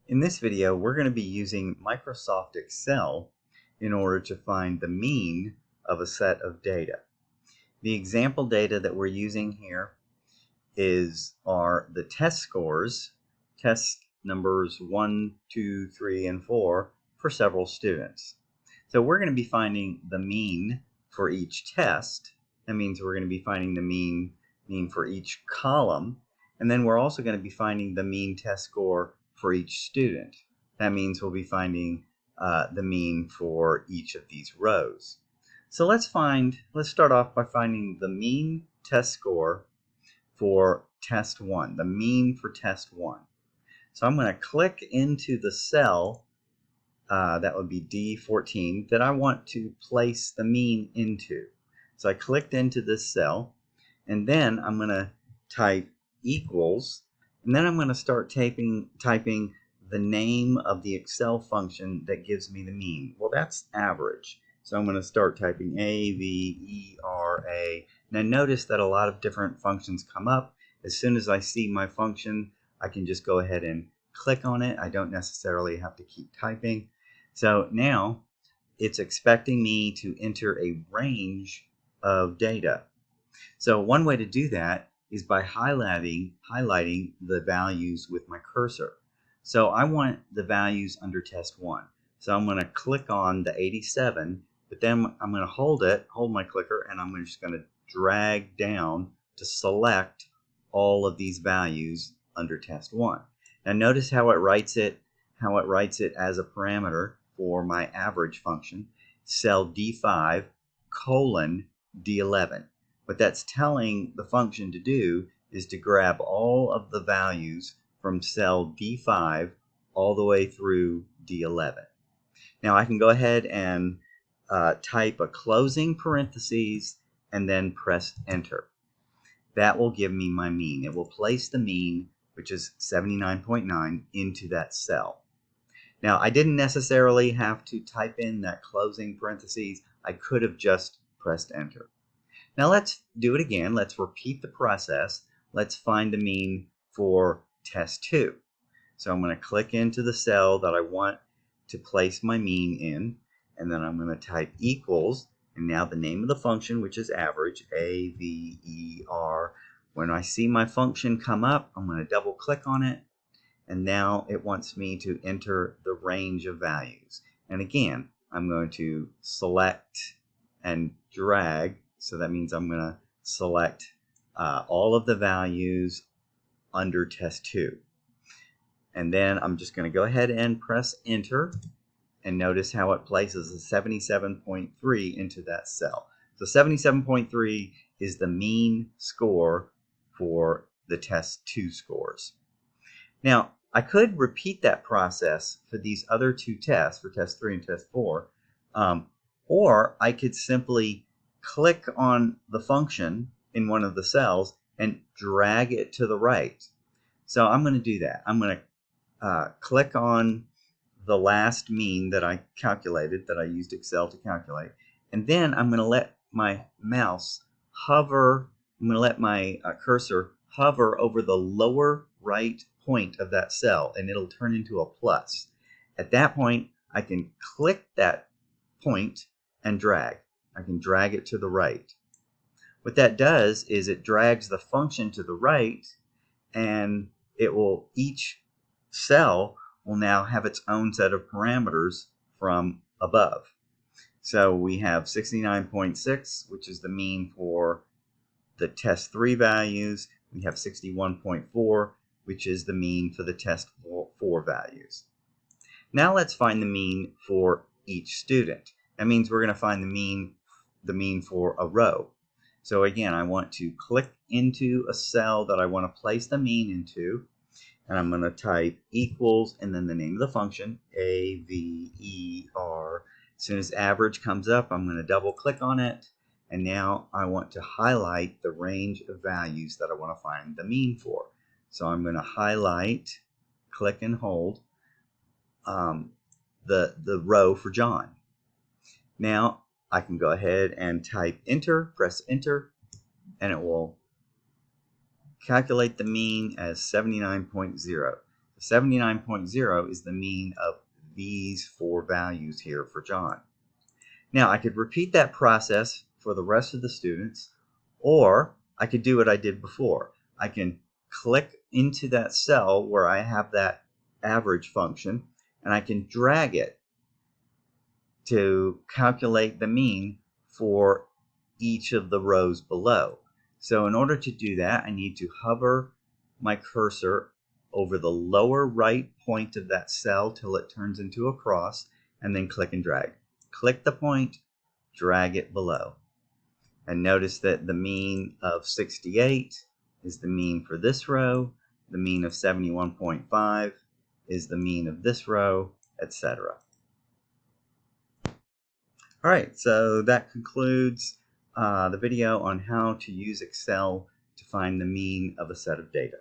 In this video, we're going to be using Microsoft Excel in order to find the mean of a set of data. The example data that we're using here are the test scores, test numbers 1, 2, 3, and 4 for several students. So we're going to be finding the mean for each test. That means we're going to be finding the mean for each column. And then we're also going to be finding the mean test score for each student. That means we'll be finding the mean for each of these rows. So let's start off by finding the mean test score for test 1, the mean for test 1. So I'm going to click into the cell, that would be D14, that I want to place the mean into. So I clicked into this cell, and then I'm going to type equals, and then I'm going to start typing the name of the Excel function that gives me the mean. Well, that's average. So I'm going to start typing A-V-E-R-A. Now notice that a lot of different functions come up. As soon as I see my function, I can just go ahead and click on it. I don't necessarily have to keep typing. So now it's expecting me to enter a range of data. So one way to do that is by highlighting the values with my cursor. So I want the values under test 1. So I'm going to click on the 87, but then I'm going to hold my clicker, and I'm just going to drag down to select all of these values under test 1. Now notice how it writes it as a parameter for my average function, cell D5 colon D11. What that's telling the function to do is to grab all of the values from cell D5 all the way through D11. Now I can go ahead and type a closing parentheses and then press enter. That will give me my mean. It will place the mean, which is 79.9, into that cell. Now I didn't necessarily have to type in that closing parentheses. I could have just pressed enter. Now let's do it again. Let's repeat the process. Let's find the mean for test 2. So I'm going to click into the cell that I want to place my mean in, and then I'm going to type equals, and now the name of the function, which is average, A-V-E-R. When I see my function come up, I'm going to double click on it, and now it wants me to enter the range of values. And again, I'm going to select and drag. So that means I'm going to select all of the values under test 2. And then I'm just going to go ahead and press enter. And notice how it places a 77.3 into that cell. So 77.3 is the mean score for the test 2 scores. Now, I could repeat that process for these other 2 tests, for test 3 and test 4, or I could simply click on the function in one of the cells and drag it to the right. So I'm going to do that. I'm going to click on the last mean that I calculated, that I used Excel to calculate, and then I'm going to let my mouse hover, I'm going to let my cursor hover over the lower right point of that cell, and it'll turn into a plus. At that point, I can click that point and drag. I can drag it to the right. What that does is it drags the function to the right, and each cell will now have its own set of parameters from above. So we have 69.6, which is the mean for the test 3 values. We have 61.4, which is the mean for the test 4 values. Now let's find the mean for each student. That means we're going to find the mean for a row. So again, I want to click into a cell that I want to place the mean into, and I'm going to type equals and then the name of the function, A-V-E-R. As soon as average comes up, I'm going to double click on it, and now I want to highlight the range of values that I want to find the mean for. So I'm going to highlight, click and hold the row for John. Now I can go ahead and type enter, press enter, and it will calculate the mean as 79.0. 79.0 is the mean of these 4 values here for John. Now I could repeat that process for the rest of the students, or I could do what I did before. I can click into that cell where I have that average function, and I can drag it to calculate the mean for each of the rows below. So in order to do that, I need to hover my cursor over the lower right point of that cell till it turns into a cross, and then click and drag. Click the point, drag it below. And notice that the mean of 68 is the mean for this row, the mean of 71.5 is the mean of this row, etc. All right, so that concludes the video on how to use Excel to find the mean of a set of data.